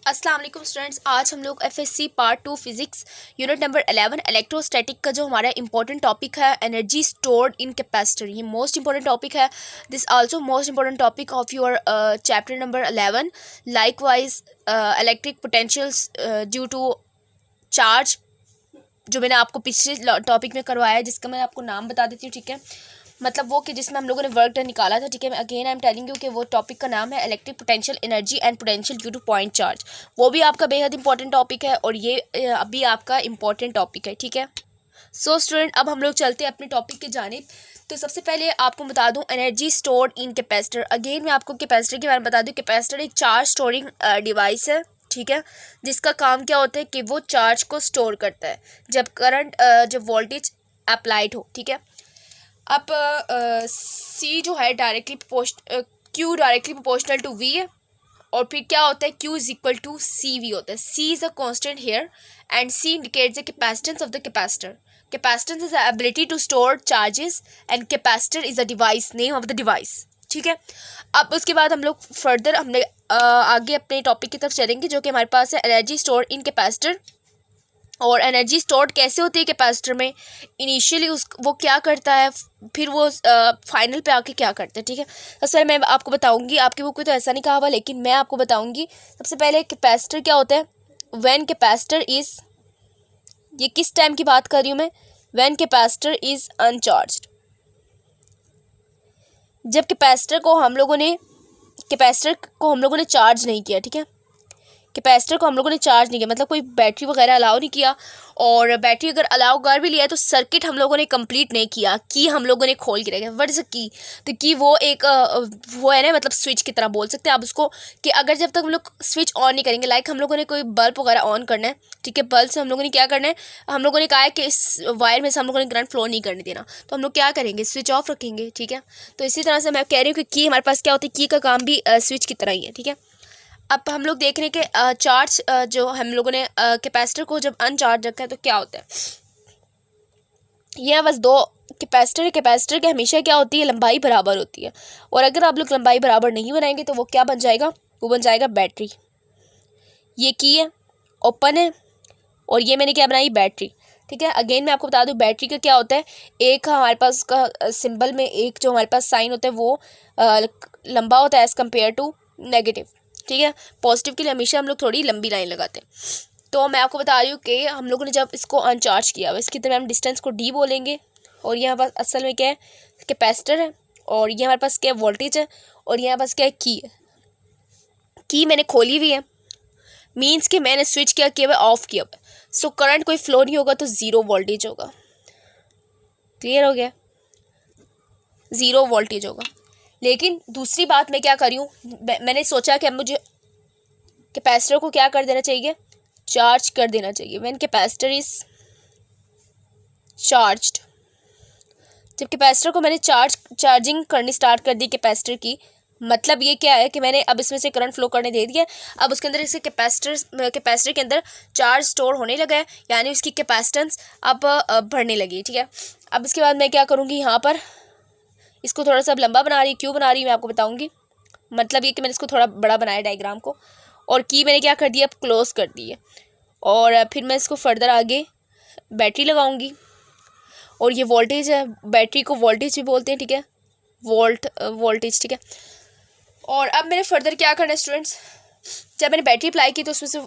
अस्सलाम वालेकुम स्टूडेंट्स, आज हम लोग FSc part 2 physics unit number 11 electrostatic का जो हमारा इंपॉर्टेंट टॉपिक है एनर्जी स्टोर्ड इन कैपेसिटर, ये मोस्ट इंपॉर्टेंट टॉपिक है। This also most important topic of your chapter number 11। Likewise electric potentials due to charge, जो मैंने आपको पिछले टॉपिक में करवाया है, जिसका मैं आपको नाम बता देती हूँ। ठीक है, मतलब वो कि जिसमें हम लोगों ने वर्क डन निकाला था। ठीक है, again I am telling you कि वो टॉपिक का नाम है electric potential energy and potential due two point charge. वो भी आपका बेहद इंपॉर्टेंट टॉपिक है और ये अभी आपका इंपॉर्टेंट टॉपिक है। ठीक है, सो स्टूडेंट, अब हम लोग चलते हैं अपने टॉपिक की जानिब। तो सबसे पहले आपको बता दूं energy stored in capacitor. Again मैं आपको कैपेसिटर के बारे में बता दूं। कैपेसिटर एक चार्ज स्टोरिंग डिवाइस है। ठीक है, जिसका काम क्या होता है कि वो चार्ज को स्टोर करता है जब करंट जब वोल्टेज अप्लाइड हो। ठीक है, अब सी जो है directly Q directly proportional to V है, और फिर क्या होता है Q is equal to C V होता है। C is a constant here and C indicates the capacitance of the capacitor. Capacitance is the ability to store charges and capacitor is a device, name of the device. ठीक है, अब उसके बाद हम लोग further हमने आगे अपने टॉपिक की तरफ चलेंगे, जो कि हमारे पास है एनर्जी स्टोर इन कैपेसिटर। और एनर्जी स्टोर्ड कैसे होती है कैपेसिटर में, इनिशियली वो क्या करता है, फिर वो फाइनल पे आके क्या करता है। ठीक है, सबसे पहले मैं आपको बताऊंगी, आपकी बुक में तो ऐसा नहीं कहा हुआ, लेकिन मैं आपको बताऊंगी। सबसे पहले कैपेसिटर क्या होता है। व्हेन कैपेसिटर इज, ये किस टाइम की बात कर रही हूँ मैं, व्हेन कैपेसिटर इज अनचार्ज्ड। जब कैपेसिटर को हम लोगों ने चार्ज नहीं किया। ठीक है, कैपेसिटर को हम लोगों ने चार्ज नहीं किया, मतलब कोई बैटरी वगैरह अलाउ नहीं किया, और बैटरी अगर अलाउ कर भी लिया है तो सर्किट हम लोगों ने कंप्लीट नहीं किया, की हम लोगों ने खोल के रखा। व्हाट इज अ की, तो की वो एक वो है ना, मतलब स्विच की तरह बोल सकते हैं आप उसको, कि अगर जब तक हम लोग स्विच ऑन नहीं करेंगे, लाइक हम लोगों ने कोई बल्ब वगैरह ऑन करना है। ठीक है, बल्ब से हम लोगों ने क्या करना है, हम लोगों ने कहा है कि इस वायर में से हम लोगों ने करंट फ्लो नहीं करने देना, तो हम लोग क्या करेंगे, स्विच ऑफ रखेंगे। ठीक है, तो इसी तरह से मैं कह रही हूँ कि की हमारे पास क्या होती है, की का काम भी स्विच की तरह ही है। ठीक है, अब हम लोग देख रहे हैं कि चार्ज जो हम लोगों ने कैपेसिटर को जब अनचार्ज रखा है तो क्या होता है। यह बस दो कैपेसिटर की हमेशा क्या होती है, लंबाई बराबर होती है, और अगर आप लोग लंबाई बराबर नहीं बनाएंगे तो वो क्या बन जाएगा, वो बन जाएगा बैटरी। ये की है, ओपन है, और ये मैंने क्या बनाई, बैटरी। ठीक है, अगेन मैं आपको बता दूं बैटरी का क्या होता है। एक हमारे पास का सिंबल में एक जो हमारे पास साइन होता है वो लंबा होता है एज़ कम्पेयर टू नेगेटिव। ठीक है, पॉजिटिव के लिए हमेशा हम लोग थोड़ी लंबी लाइन लगाते हैं। तो मैं आपको बता रही हूँ कि हम लोगों ने जब इसको अनचार्ज किया, इसकी तरह हम डिस्टेंस को डी बोलेंगे, और यहाँ पास असल में क्या है, कैपेसिटर है, और ये हमारे पास क्या है, वोल्टेज है, और यहाँ पास क्या है, की है। की मैंने खोली हुई है, मीन्स कि मैंने स्विच क्या किया हुआ, ऑफ किया हुआ। सो करंट कोई फ्लो नहीं होगा, तो ज़ीरो वोल्टेज होगा। क्लियर हो गया, ज़ीरो वोल्टेज होगा। लेकिन दूसरी बात मैं क्या कर रही हूँ, मैंने सोचा कि अब मुझे कैपेसिटर को क्या कर देना चाहिए, चार्ज कर देना चाहिए। व्हेन कैपेसिटर इज चार्ज्ड, जब कैपेसिटर को मैंने चार्जिंग करनी स्टार्ट कर दी कैपेसिटर की, मतलब ये क्या है कि मैंने अब इसमें से करंट फ्लो करने दे दिया। अब उसके अंदर इसे कैपेसिटर के अंदर चार्ज स्टोर होने लगा है, यानी उसकी कैपेसिटेंस अब बढ़ने लगी। ठीक है, अब इसके बाद मैं क्या करूँगी, यहाँ पर इसको थोड़ा सा अब लंबा बना रही, क्यों बना रही मैं आपको बताऊँगी। मतलब ये कि मैंने इसको थोड़ा बड़ा बनाया डायग्राम को, और की मैंने क्या कर दिया, अब क्लोज कर दी है, और फिर मैं इसको फर्दर आगे बैटरी लगाऊंगी, और ये वोल्टेज है, बैटरी को वोल्टेज भी बोलते हैं। ठीक है, वोल्टेज। ठीक है, और अब मैंने फर्दर क्या करना है स्टूडेंट्स, जब मैंने बैटरी अप्लाई की तो उसमें से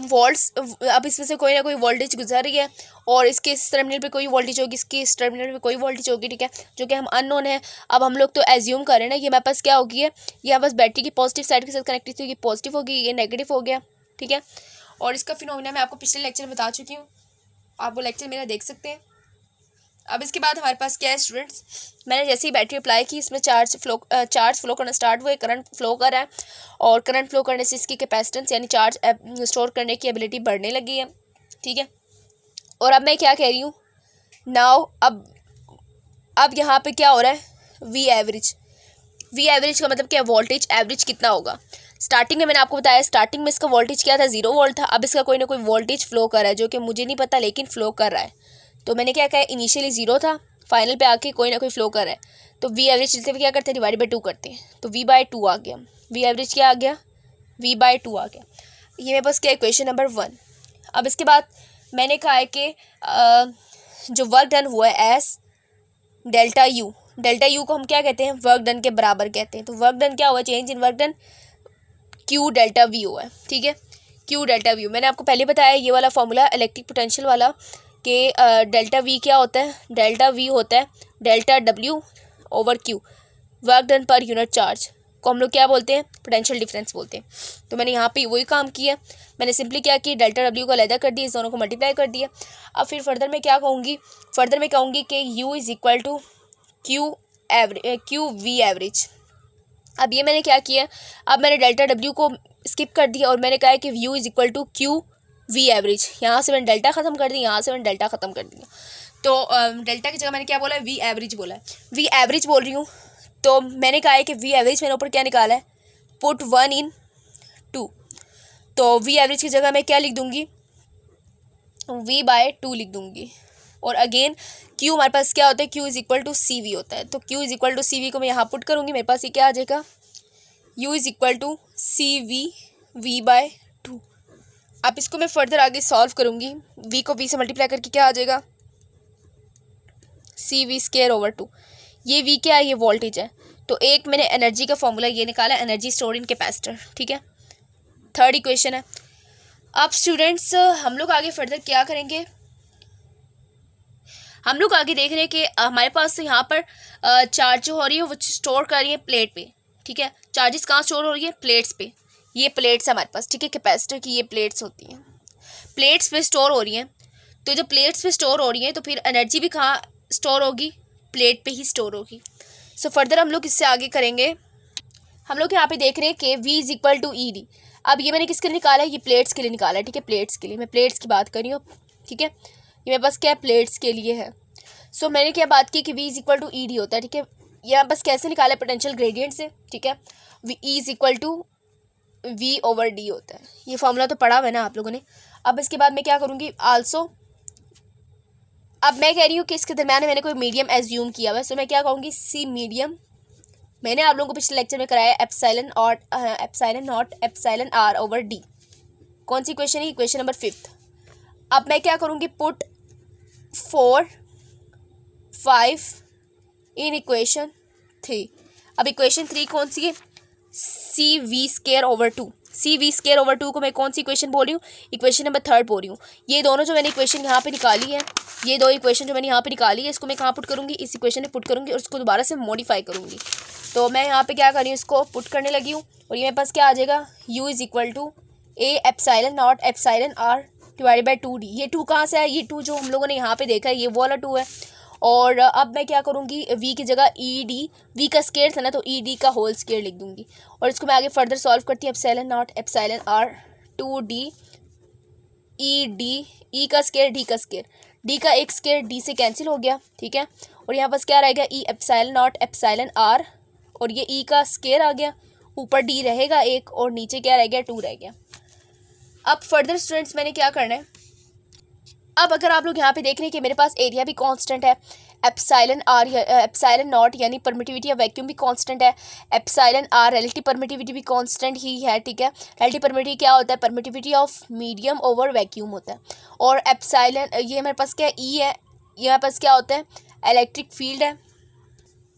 वोल्ट्स, अब इसमें से कोई ना कोई वोल्टेज गुजर रही है, और इसके इस टर्मिनल पे कोई वोल्टेज होगी, इसके इस टर्मिनल पे कोई वोल्टेज होगी। ठीक है, जो कि हम अननोन है। अब हम लोग तो एज्यूम कर रहे हैं ना, ये मेरे पास क्या होगी है, ये बस बैटरी की पॉजिटिव साइड के साथ कनेक्टेड थी, ये पॉजिटिव होगी, ये नेगेटिव हो गया। ठीक है, और इसका फिनोमिना मैं आपको पिछले लेक्चर में बता चुकी हूँ, आप वो लेक्चर मेरा देख सकते हैं। अब इसके बाद हमारे पास क्या है स्टूडेंट्स, मैंने जैसे ही बैटरी अप्लाई की, इसमें चार्ज फ्लो करना स्टार्ट हुए, करंट फ्लो कर रहा है, और करंट फ्लो करने से इसकी कैपेसिटेंस यानी चार्ज स्टोर करने की एबिलिटी बढ़ने लगी है। ठीक है, और अब मैं क्या कह रही हूँ नाउ, अब यहाँ पे क्या हो रहा है, वी एवरेज का मतलब क्या है, वोल्टेज एवरेज कितना होगा। स्टार्टिंग में मैंने आपको बताया, स्टार्टिंग में इसका वोल्टेज क्या था, 0 वोल्ट था। अब इसका कोई ना कोई वोल्टेज फ्लो कर रहा है, जो कि मुझे नहीं पता, लेकिन फ्लो कर रहा है। तो मैंने क्या कहा, इनिशियली 0 था, फाइनल पे आके कोई ना कोई फ्लो कर रहा है, तो वी एवरेज चलते हुए क्या करते हैं, डिवाइड बाई 2 करते हैं, तो वी बाई 2 आ गया। वी एवरेज क्या आ गया, वी बाई 2 आ गया। ये मेरे पास क्या है क्वेश्चन नंबर 1। अब इसके बाद मैंने कहा है कि जो वर्क डन हुआ है एस डेल्टा यू को हम क्या कहते हैं, वर्क डन के बराबर कहते हैं। तो वर्क डन क्या हुआ, change in work done Q delta we हुआ है, ठीक है, क्यू डेल्टा वी। मैंने आपको पहले बताया ये वाला फॉर्मूला इलेक्ट्रिक पोटेंशियल वाला कि डेल्टा वी क्या होता है, डेल्टा वी होता है delta W over Q, work done per unit charge को हम लोग क्या बोलते हैं, पोटेंशियल डिफरेंस बोलते हैं। तो मैंने यहाँ पे वही काम किया, मैंने सिंपली क्या किया, डेल्टा डब्ल्यू को अलहदा कर दिया, इस दोनों को मल्टीप्लाई कर दिया। अब फिर फर्दर मैं क्या कहूँगी, फर्दर मैं कहूँगी कि U is equal to Q V average. अब ये मैंने क्या किया, अब मैंने डेल्टा डब्ल्यू को स्किप कर दिया और मैंने कहा है कि U is equal to Q V average. यहाँ से मैंने डेल्टा ख़त्म कर दिया, यहाँ से मैंने डेल्टा ख़त्म कर दिया। तो डेल्टा की जगह मैंने क्या बोला है, वी एवरेज बोला है, वी एवरेज बोल रही हूँ। तो मैंने कहा है कि वी एवरेज मैंने ऊपर क्या निकाला है, पुट 1 इन 2। तो वी एवरेज की जगह मैं क्या लिख दूँगी, v बाय 2 लिख दूँगी। और अगेन q हमारे पास क्या होता है, q is equal to C V होता है। तो q is equal to C V को मैं यहाँ पुट करूँगी, मेरे पास ये क्या आ जाएगा, u is equal to C V V by 2। अब इसको मैं फर्दर आगे सॉल्व करूँगी, v को v से मल्टीप्लाई करके क्या आ जाएगा, सी वी स्केयर ओवर 2। ये v क्या है, ये वोल्टेज है। तो एक मैंने एनर्जी का फॉर्मूला ये निकाला, एनर्जी स्टोर्ड इन कैपेसिटर, ठीक है। थर्ड इक्वेशन है। अब स्टूडेंट्स हम लोग आगे फर्दर क्या करेंगे, हम लोग आगे देख रहे हैं कि हमारे पास यहाँ पर चार्ज जो हो रही है वो स्टोर कर रही है प्लेट पे, ठीक है। चार्जेस कहाँ स्टोर हो रही है, प्लेट्स पे। ये प्लेट्स है हमारे पास, ठीक है, कैपेसिटर की ये प्लेट्स होती हैं, प्लेट्स पे स्टोर हो रही हैं। तो जब प्लेट्स पे स्टोर हो रही हैं तो फिर एनर्जी भी कहाँ स्टोर होगी, प्लेट पे ही स्टोर होगी। सो फर्दर हम लोग इससे आगे करेंगे। हम लोग यहाँ पे देख रहे हैं कि v is equal to E D. अब ये मैंने किसके लिए निकाला है, ये प्लेट्स के लिए निकाला है, ठीक है, प्लेट्स के लिए। मैं प्लेट्स की बात कर रही हूँ, ठीक है, ये मेरे पास क्या है, प्लेट्स के लिए है। सो मैंने क्या बात की कि v is equal to E D होता है, ठीक है। यहाँ बस कैसे निकाला है, पोटेंशियल ग्रेडियंट से, ठीक है। E is equal to V over D होता है। ये फॉर्मूला तो पढ़ा हुआ है ना आप लोगों ने। अब इसके बाद मैं क्या करूँगी, आल्सो अब मैं कह रही हूँ कि इसके दरम्यान मैंने कोई मीडियम एज्यूम किया हुआ है। सो मैं क्या कहूँगी, सी मीडियम। मैंने आप लोगों को पिछले लेक्चर में कराया एप्सिलॉन और epsilon naught epsilon R over D. कौन सी क्वेश्चन है, क्वेश्चन नंबर 5। अब मैं क्या करूँगी, पुट 4 5 इन इक्वेशन 3। अब इक्वेशन 3 कौन सी है, C V square over 2। C V square over 2 को मैं कौन सी इक्वेशन बोल रही हूँ, इक्वेशन नंबर 3 बोल रही हूँ। ये दोनों जो मैंने इक्वेशन यहाँ पे निकाली है, ये दो इक्वेशन जो मैंने यहाँ पे निकाली है, इसको मैं कहाँ पुट करूँगी, इस इक्वेशन में पुट करूँगी और उसको दोबारा से मॉडिफाई करूँगी। तो मैं यहाँ पे क्या कर रही हूँ, इसको पुट करने लगी हूँ और ये मेरे पास क्या आ जाएगा, u is equal to A epsilon naught epsilon R divided by 2d। ये 2 कहाँ से है, ये 2 जो हम लोगों ने यहाँ पे देखा है ये वो वाला 2 है। और अब मैं क्या करूँगी, v की जगह ई डी, v का स्केयर था ना तो ई डी का होल स्केयर लिख दूँगी और इसको मैं आगे फर्दर सॉल्व करती हूँ। Epsilon naught epsilon R 2d E D, E का स्केयर डी का स्केयर, डी का एक स्केयर डी से कैंसिल हो गया, ठीक है। और यहाँ पास क्या रहेगा, ई एप्सिलॉन नॉट एप्सिलॉन आर और ये ई का स्केयर आ गया, ऊपर डी रहेगा एक और नीचे क्या रह गया, 2 रह गया। अब फर्दर स्टूडेंट्स मैंने क्या करना है, अब अगर आप लोग यहाँ पे देख रहे हैं कि मेरे पास एरिया भी कांस्टेंट है, एप्सिलॉन आर एप्सिलॉन नॉट यानी परमिटिविटी ऑफ वैक्यूम भी कांस्टेंट है, एप्सिलॉन आर रिलेटिव परमिटिविटी भी कांस्टेंट ही है, ठीक है। रिलेटिव परमिटिविटी क्या होता है, permittivity of medium over vacuum होता है। और एप्सिलॉन ये मेरे पास क्या ई है, ये मेरे पास क्या होता है, इलेक्ट्रिक फील्ड है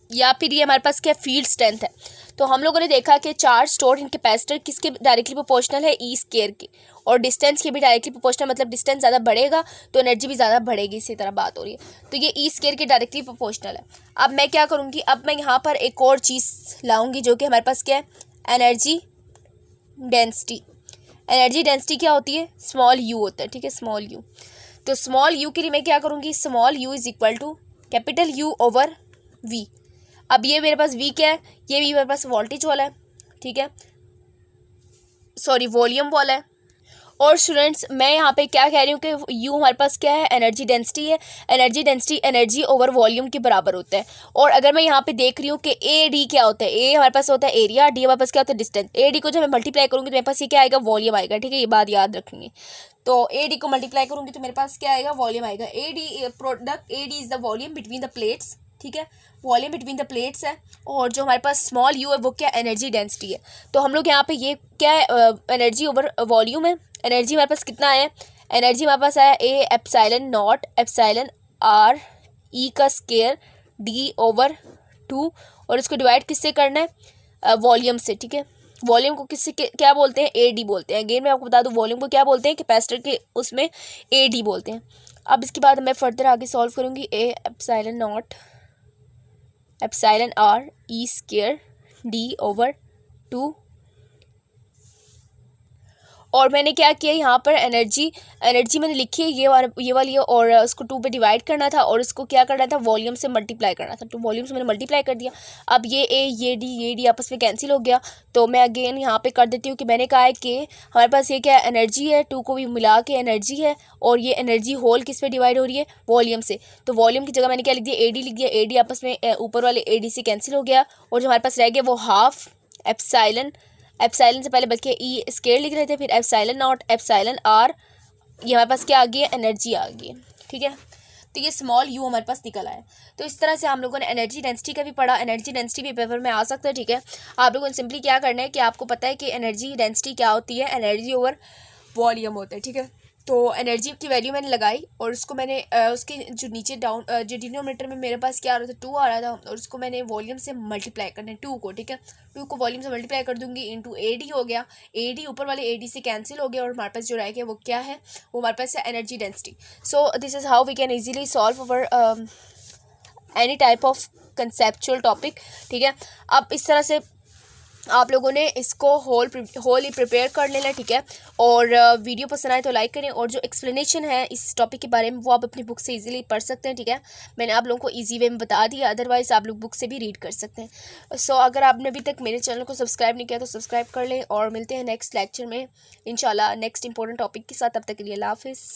या फिर ये हमारे पास क्या फील्ड स्ट्रेंथ है। तो हम लोगों ने देखा कि चार्ज स्टोर्ड इन कैपेसिटर किसके डायरेक्टली प्रोपोर्शनल है, ई स्केयर के, और डिस्टेंस के भी डायरेक्टली प्रोपोर्शनल, मतलब डिस्टेंस ज़्यादा बढ़ेगा तो एनर्जी भी ज़्यादा बढ़ेगी, इसी तरह बात हो रही है। तो ये ई स्केयर के डायरेक्टली प्रोपोर्शनल है। अब मैं क्या करूँगी, अब मैं यहाँ पर एक और चीज़ लाऊँगी जो कि हमारे पास क्या है, एनर्जी डेंसिटी। एनर्जी डेंसिटी क्या होती है, स्मॉल यू होता है, ठीक है, स्मॉल यू। तो स्मॉल यू के लिए मैं क्या करूँगी, small U is equal to capital U over V. अब ये मेरे पास v क्या है, ये भी मेरे पास वोल्टेज वाला है, ठीक है, सॉरी वॉल्यूम वाला है। और स्टूडेंट्स मैं यहाँ पे क्या कह रही हूँ कि u हमारे पास क्या है, एनर्जी डेंसिटी है। Energy density energy over volume के बराबर होता है। और अगर मैं यहाँ पे देख रही हूँ कि ए डी क्या होता है, ए हमारे पास होता है एरिया, डी हमारे पास क्या होता है डिस्टेंस। ए डी को जब मैं मल्टीप्लाई करूँगी तो मेरे पास ये क्या आएगा, वॉल्यूम आएगा, ठीक है, ये बात याद रखेंगे। तो ए डी को मल्टीप्लाई करूँगी तो मेरे पास क्या आएगा, वॉल्यूम आएगा। A D product, A D is the volume between the plates, ठीक है, वॉल्यूम बिटवीन द प्लेट्स है, और जो हमारे पास स्मॉल यू है वो क्या, एनर्जी डेंसिटी है। तो हम लोग यहाँ पे ये क्या है, एनर्जी ओवर वॉल्यूम है। एनर्जी हमारे पास कितना है, एनर्जी हमारे पास आया ए epsilon naught epsilon R E का स्केयर डी ओवर 2, और इसको डिवाइड किससे करना है, वॉल्यूम से। ठीक है, वॉल्यूम को किससे क्या बोलते हैं, ए डी बोलते हैं। अगेन मैं आपको बता दूं वॉल्यूम को क्या बोलते हैं, कैपेसिटर के उसमें ए डी बोलते हैं। अब इसके बाद मैं फर्दर आगे सॉल्व करूँगी, ए epsilon naught epsilon R E square D over 2, और मैंने क्या किया यहाँ पर एनर्जी मैंने लिखी है ये वाली, और उसको 2 पे डिवाइड करना था, और उसको क्या करना था, वॉल्यूम से मल्टीप्लाई करना था। तो वॉल्यूम से मैंने मल्टीप्लाई कर दिया। अब ये डी आपस में कैंसिल हो गया। तो मैं अगेन यहाँ पे कर देती हूँ कि मैंने कहा है कि हमारे पास ये क्या है, एनर्जी है, 2 को भी मिला के एनर्जी है, और ये एनर्जी होल किस पे डिवाइड हो रही है, वॉल्यूम से। तो वॉल्यूम की जगह मैंने क्या लिख दिया, ए डी लिख दिया। ए डी आपस में ऊपर वाले ए डी से कैंसिल हो गया, और जो हमारे पास रह गया वो हाफ एप्सिलॉन से पहले बल्कि ई स्केयर लिख रहे थे, फिर एप्सिलॉन नॉट एप्सिलॉन आर, ये हमारे पास क्या आ गई है, एनर्जी आ गई है। ठीक है, तो ये स्मॉल यू हमारे पास निकल आया। तो इस तरह से हम लोगों ने एनर्जी डेंसिटी का भी पढ़ा। एनर्जी डेंसिटी भी पेपर में आ सकता है। ठीक है, आप लोगों ने सिंपली क्या करना है कि आपको पता है कि एनर्जी डेंसिटी क्या होती है, एनर्जी ओवर वॉल्यूम होता है। ठीक है, तो एनर्जी की वैल्यू मैंने लगाई, और उसको मैंने उसके जो नीचे जो डिनोमिनेटर में मेरे पास क्या आ रहा था, 2 आ रहा था, और उसको मैंने वॉल्यूम से मल्टीप्लाई करना है 2 को। ठीक है, 2 को वॉल्यूम से मल्टीप्लाई कर दूंगी, इंटू ए डी हो गया। ए डी ऊपर वाले ए डी से कैंसिल हो गया, और हमारे पास जो रह गया वो क्या है, वो हमारे पास है energy density. So this is how we can easily solve our any type of conceptual topic. ठीक है, अब इस तरह से आप लोगों ने इसको होल ही प्रिपेयर कर लेना। ठीक है, और वीडियो पसंद आए तो लाइक करें, और जो एक्सप्लेनेशन है इस टॉपिक के बारे में वो आप अपनी बुक से इजीली पढ़ सकते हैं। ठीक है, मैंने आप लोगों को इजी वे में बता दिया, अदरवाइज़ आप लोग बुक से भी रीड कर सकते हैं। सो अगर आपने अभी तक मेरे चैनल को सब्सक्राइब नहीं किया तो सब्सक्राइब कर लें, और मिलते हैं नेक्स्ट लेक्चर में इंशाल्लाह नेक्स्ट इंपॉर्टेंट टॉपिक के साथ। तब तक के लिए अल्लाह हाफिज़।